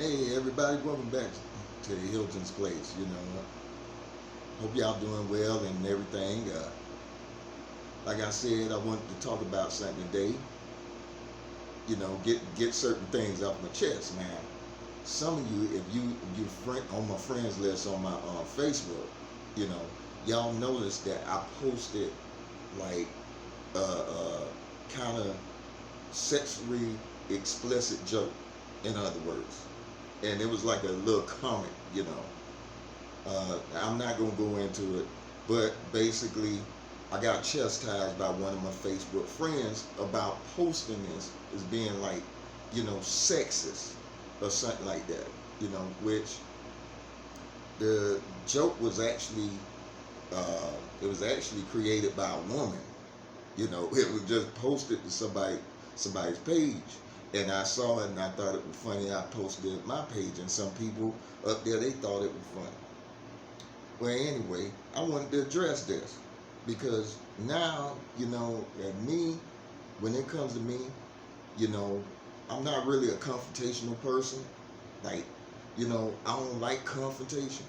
Hey everybody, welcome back to Hilton's Place. Hope y'all doing well and everything. Like I said, I wanted to talk about something today. Get certain things off my chest, man. Some of you, if you friend on my friends list on my Facebook, you know, y'all noticed that I posted like kind of sexually explicit joke, in other words, and it was like a little comic. I'm not gonna go into it, but basically, I got chastised by one of my Facebook friends about posting this as being like, sexist or something like that. Which the joke was actually, it was actually created by a woman. It was just posted to somebody's page, and I saw it and I thought it was funny. I posted it on my page, and some people up there, they thought it was funny. Well, anyway, I wanted to address this because now, that me, when it comes to me, I'm not really a confrontational person. Like, I don't like confrontation,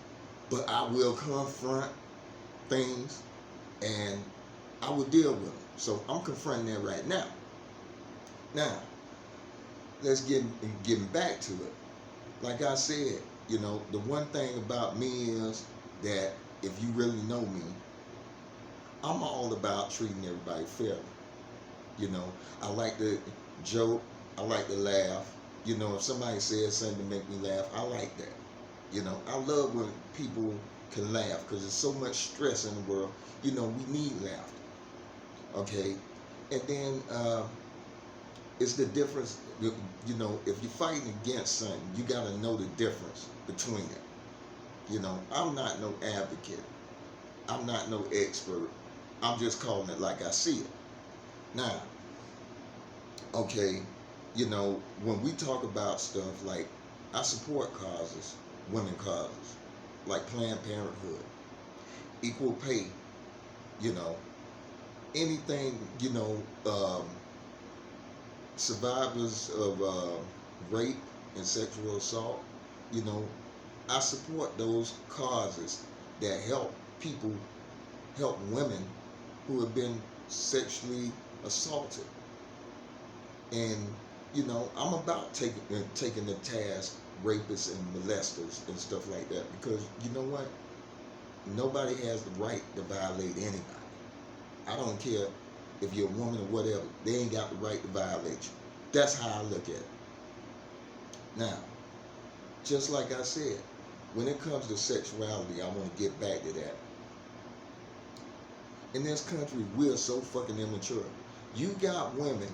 but I will confront things and I will deal with them. So I'm confronting that right now. Now, let's getting back to it. Like I said, the one thing about me is that if you really know me, I'm all about treating everybody fairly. I like to joke, I like to laugh. If somebody says something to make me laugh, I like that. I love when people can laugh because there's so much stress in the world. We need laughter. Okay? And then it's the difference, if you're fighting against something, you got to know the difference between it. I'm not no advocate. I'm not no expert. I'm just calling it like I see it. Now, okay, when we talk about stuff like, I support causes, women causes, like Planned Parenthood, equal pay, anything, survivors of rape and sexual assault, I support those causes that help people, help women who have been sexually assaulted. And, I'm about taking the task rapists and molesters and stuff like that because you know what? Nobody has the right to violate anybody. I don't care if you're a woman or whatever. They ain't got the right to violate you. That's how I look at it. Now, just like I said, when it comes to sexuality, I want to get back to that. In this country, we're so fucking immature. You got women,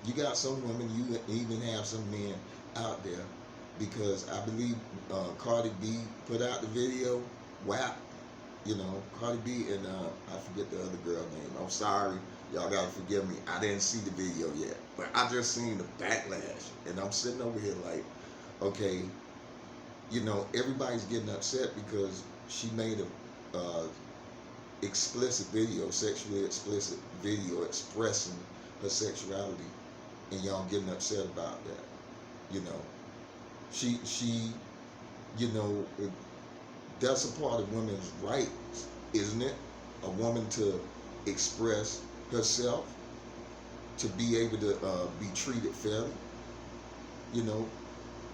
you got some women, you even have some men out there, because I believe Cardi B put out the video, WAP, Cardi B and I forget the other girl name. I'm sorry, y'all gotta forgive me. I didn't see the video yet, but I just seen the backlash, and I'm sitting over here like, okay, everybody's getting upset because she made a explicit video, sexually explicit video expressing her sexuality, and y'all getting upset about that. She that's a part of women's rights, isn't it? A woman to express herself, to be able to be treated fairly.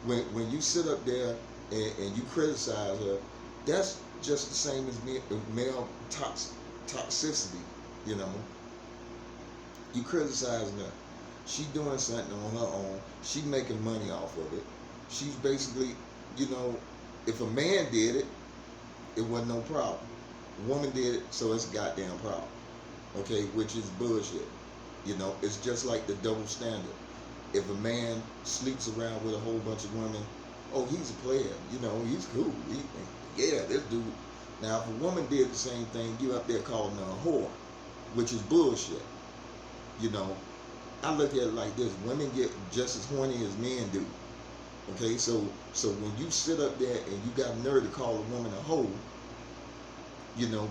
When you sit up there and you criticize her, that's just the same as male toxicity. You criticizing her. She doing something on her own. She making money off of it. She's basically, if a man did it, it wasn't no problem. A woman did it, so it's a goddamn problem. Okay, which is bullshit. It's just like the double standard. If a man sleeps around with a whole bunch of women, oh, he's a player. He's cool. Yeah, this dude. Now, if a woman did the same thing, you up there calling her a whore, which is bullshit. I look at it like this: women get just as horny as men do. Okay, so when you sit up there and you got nerve to call a woman a hoe,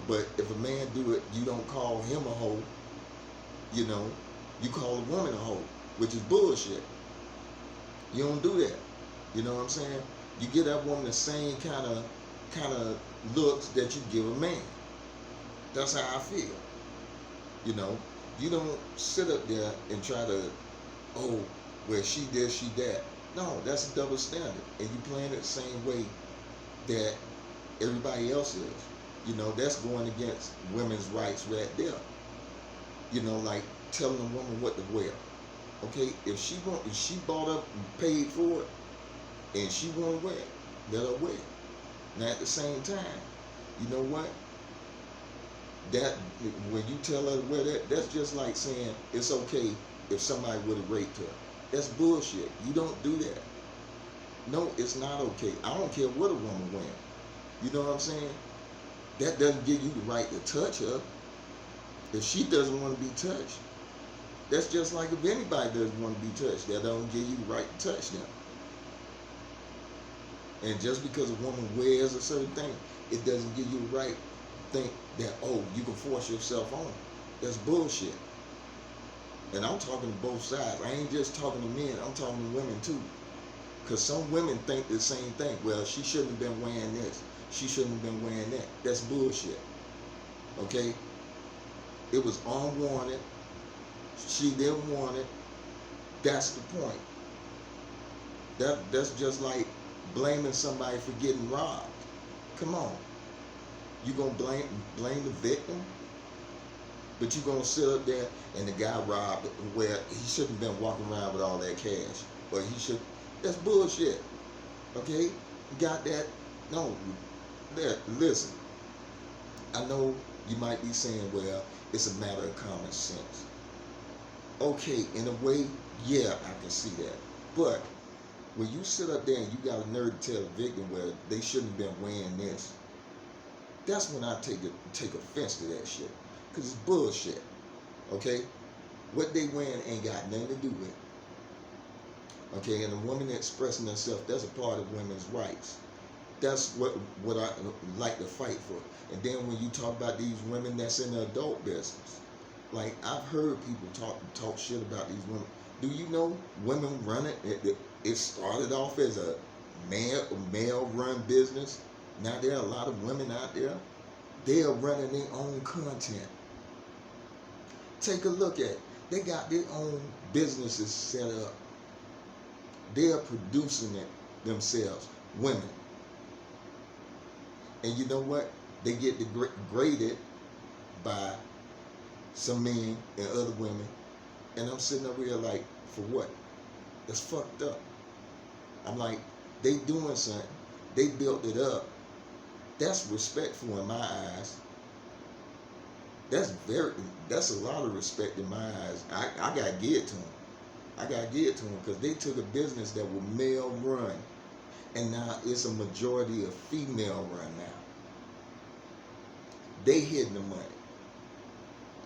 but if a man do it, you don't call him a hoe. You call a woman a hoe, which is bullshit. You don't do that. You know what I'm saying? You give that woman the same kind of looks that you give a man. That's how I feel. You know, you don't sit up there and try to, oh, well, she this, she that. No, that's a double standard, and you playing it the same way that everybody else is. You know, that's going against women's rights right there. You know, like telling a woman what to wear. Okay, if she bought up and paid for it, and she want to wear it, let her wear it. Now at the same time, you know what? That when you tell her to wear that, that's just like saying it's okay if somebody would have raped her. That's bullshit. You don't do that. No, it's not okay. I don't care what a woman wears. You know what I'm saying? That doesn't give you the right to touch her. If she doesn't want to be touched, that's just like if anybody doesn't want to be touched, that don't give you the right to touch them. And just because a woman wears a certain thing, it doesn't give you the right to think that, oh, you can force yourself on. That's bullshit. And I'm talking to both sides. I ain't just talking to men, I'm talking to women too. Because some women think the same thing. Well, she shouldn't have been wearing this. She shouldn't have been wearing that. That's bullshit. Okay? It was unwanted. She didn't want it. That's the point. That's just like blaming somebody for getting robbed. Come on. You gonna blame the victim? But you gonna sit up there and the guy robbed where he shouldn't have been walking around with all that cash. But he should. That's bullshit. Okay? You got that? No. Listen. I know you might be saying, well, it's a matter of common sense. Okay, in a way, yeah, I can see that. But when you sit up there and you got a nerve to tell the victim, well, they shouldn't have been wearing this, that's when I take offense to that shit. Because it's bullshit. Okay? What they wearing ain't got nothing to do with it. Okay, and a woman expressing herself, that's a part of women's rights. That's what I like to fight for. And then when you talk about these women that's in the adult business, like I've heard people talk shit about these women. Do you know women run it? It started off as a male run business. Now there are a lot of women out there. They are running their own content. Take a look at it. They got their own businesses set up. They are producing it themselves, women. And you know what? They get degraded by some men and other women. And I'm sitting over here like, for what? That's fucked up. I'm like, they doing something. They built it up. That's respectful in my eyes. That's a lot of respect in my eyes. I gotta give it to them. I gotta give it to them because they took a business that was male run, and now it's a majority of female run now. They hitting the money.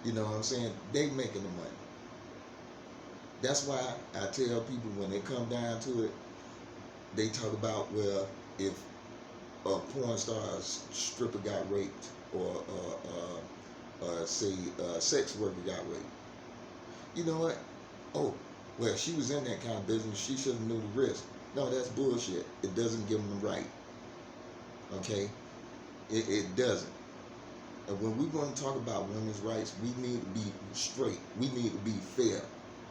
You know what I'm saying? They making the money. That's why I tell people when they come down to it, they talk about, well, if a porn star stripper got raped, or say a sex worker got raped. You know what? Oh, well, she was in that kind of business. She should have knew the risk. No, that's bullshit. It doesn't give them the right. Okay? It doesn't. And when we're going to talk about women's rights, we need to be straight. We need to be fair.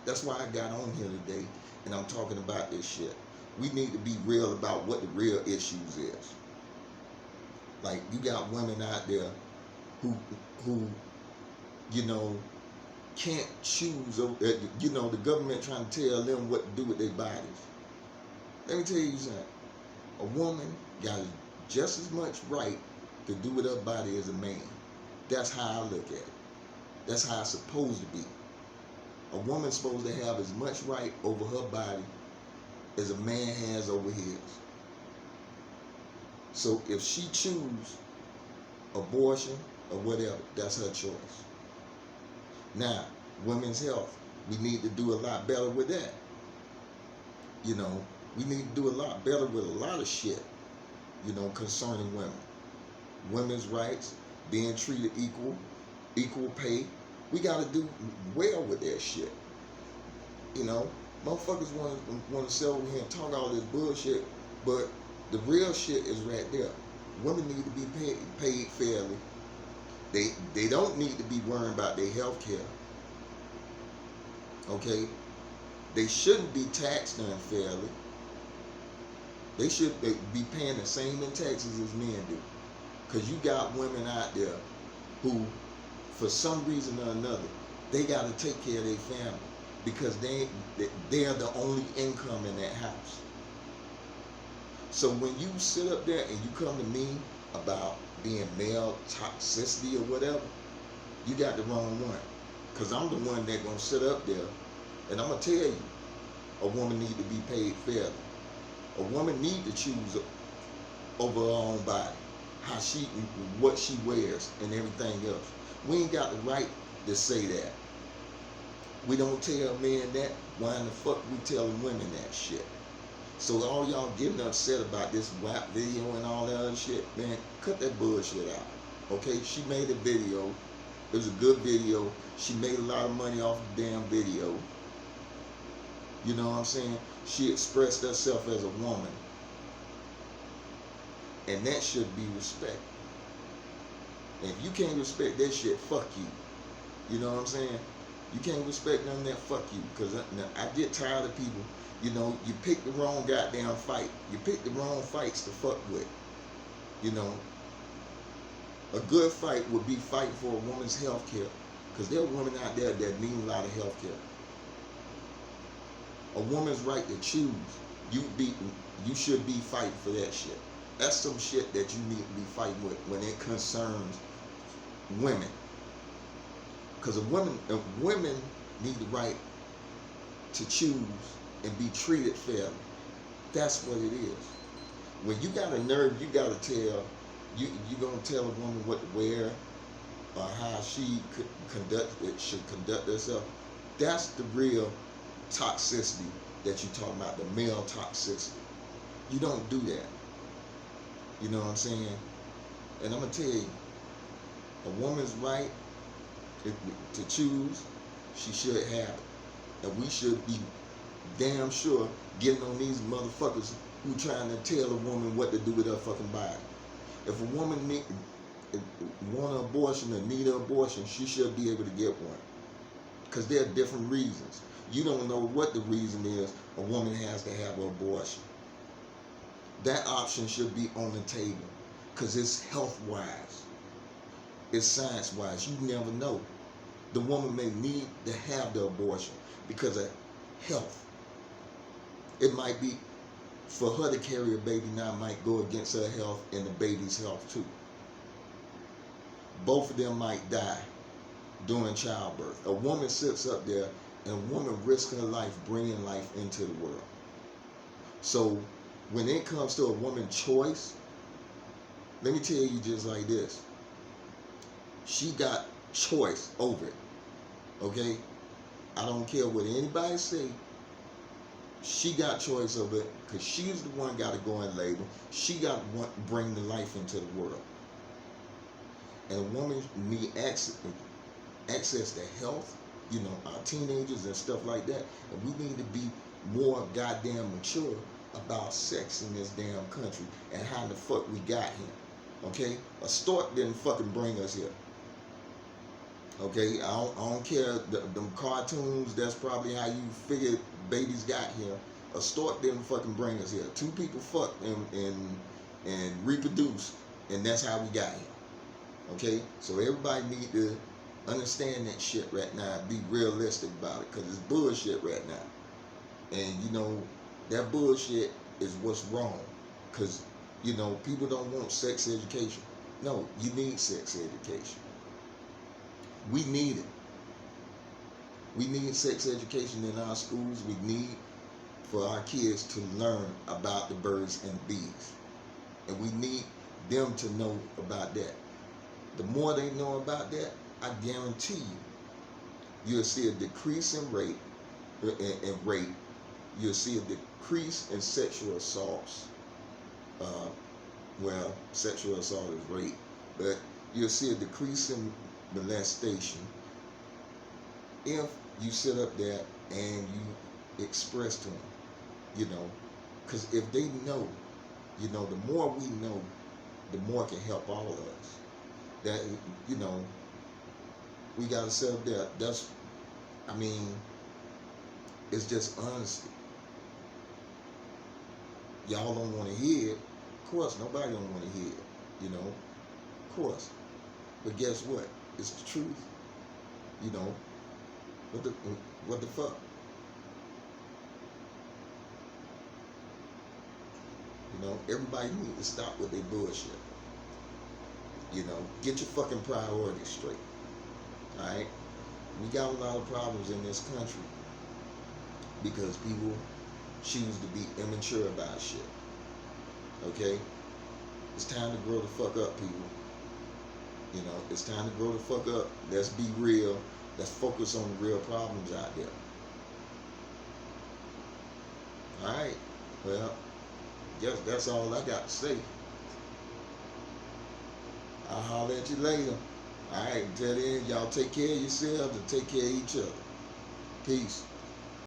That's why I got on here today, and I'm talking about this shit. We need to be real about what the real issues is. Like, you got women out there who you know, can't choose, you know, the government trying to tell them what to do with their bodies. Let me tell you something. A woman got just as much right to do with her body as a man. That's how I look at it. That's how it's supposed to be. A woman's supposed to have as much right over her body as a man has over his. So if she chooses abortion or whatever, that's her choice. Now, women's health, we need to do a lot better with that. You know, we need to do a lot better with a lot of shit, you know, concerning women. Women's rights, being treated equal pay. We got to do well with that shit. You know, Motherfuckers want to sit over here and talk all this bullshit, but the real shit is right there. Women need to be paid fairly. They don't need to be worrying about their health care. Okay? They shouldn't be taxed unfairly. They should be paying the same in taxes as men do. Because you got women out there who, for some reason or another, they got to take care of their family because they're the only income in that house. So when you sit up there and you come to me about being male toxicity or whatever, you got the wrong one. Because I'm the one that going to sit up there and I'm going to tell you, a woman need to be paid fairly. A woman need to choose over her own body, what she wears and everything else. We ain't got the right to say that. We don't tell men that. Why in the fuck we telling women that shit? So all y'all getting upset about this WAP video and all that other shit, man, cut that bullshit out. Okay, she made a video. It was a good video. She made a lot of money off the damn video. You know what I'm saying? She expressed herself as a woman. And that should be respect. And if you can't respect that shit, fuck you. You know what I'm saying? You can't respect none of that, fuck you. Because I get tired of people, you know, you pick the wrong goddamn fight. You pick the wrong fights to fuck with. You know, a good fight would be fighting for a woman's health care. Because there are women out there that need a lot of health care. A woman's right to choose. You should be fighting for that shit. That's some shit that you need to be fighting with when it concerns women. Because women need the right to choose and be treated fairly. That's what it is. When you got a nerve, you got to tell, you going to tell a woman what to wear or how she should conduct herself. That's the real toxicity that you're talking about, the male toxicity. You don't do that. You know what I'm saying? And I'm going to tell you, a woman's right to choose, she should have it. And we should be damn sure getting on these motherfuckers who trying to tell a woman what to do with her fucking body. If a woman want an abortion or need an abortion, she should be able to get one. Because there are different reasons. You don't know what the reason is a woman has to have an abortion. That option should be on the table because it's health-wise. It's science-wise. You never know. The woman may need to have the abortion because of health. It might be for her to carry a baby now might go against her health and the baby's health too. Both of them might die during childbirth. A woman sits up there and a woman risks her life bringing life into the world. So when it comes to a woman's choice, let me tell you just like this. She got choice over it. Okay? I don't care what anybody say. She got choice over it because she's the one got to go in labor. She got to bring the life into the world. And a woman need access to health, you know, our teenagers and stuff like that. And we need to be more goddamn mature about sex in this damn country and how the fuck we got here. Okay? A stork didn't fucking bring us here. Okay? I don't care. Them cartoons, that's probably how you figure babies got here. A stork didn't fucking bring us here. Two people fucked and reproduced, and that's how we got here. Okay? So everybody need to understand that shit right now and be realistic about it because it's bullshit right now. And, you know, that bullshit is what's wrong because, you know, people don't want sex education. No, you need sex education. We need it. We need sex education in our schools. We need for our kids to learn about the birds and the bees. And we need them to know about that. The more they know about that, I guarantee you'll see a decrease in rate. You'll see a decrease in sexual assaults. Well, sexual assault is rape, but you'll see a decrease in molestation if you sit up there and you express to them, you know, because if they know, you know, the more we know, the more it can help all of us. That, you know, we got to set up there. That's, I mean, it's just honesty. Y'all don't want to hear it. Of course, nobody don't want to hear it, you know, of course. But guess what? It's the truth, you know. What the fuck? You know, everybody needs to stop with their bullshit. You know, get your fucking priorities straight. Alright? We got a lot of problems in this country because people choose to be immature about shit. Okay? It's time to grow the fuck up, people. You know, it's time to grow the fuck up. Let's be real. Let's focus on the real problems out there. Alright? Well, guess that's all I got to say. I'll holler at you later. Alright, until then, y'all take care of yourselves and take care of each other. Peace.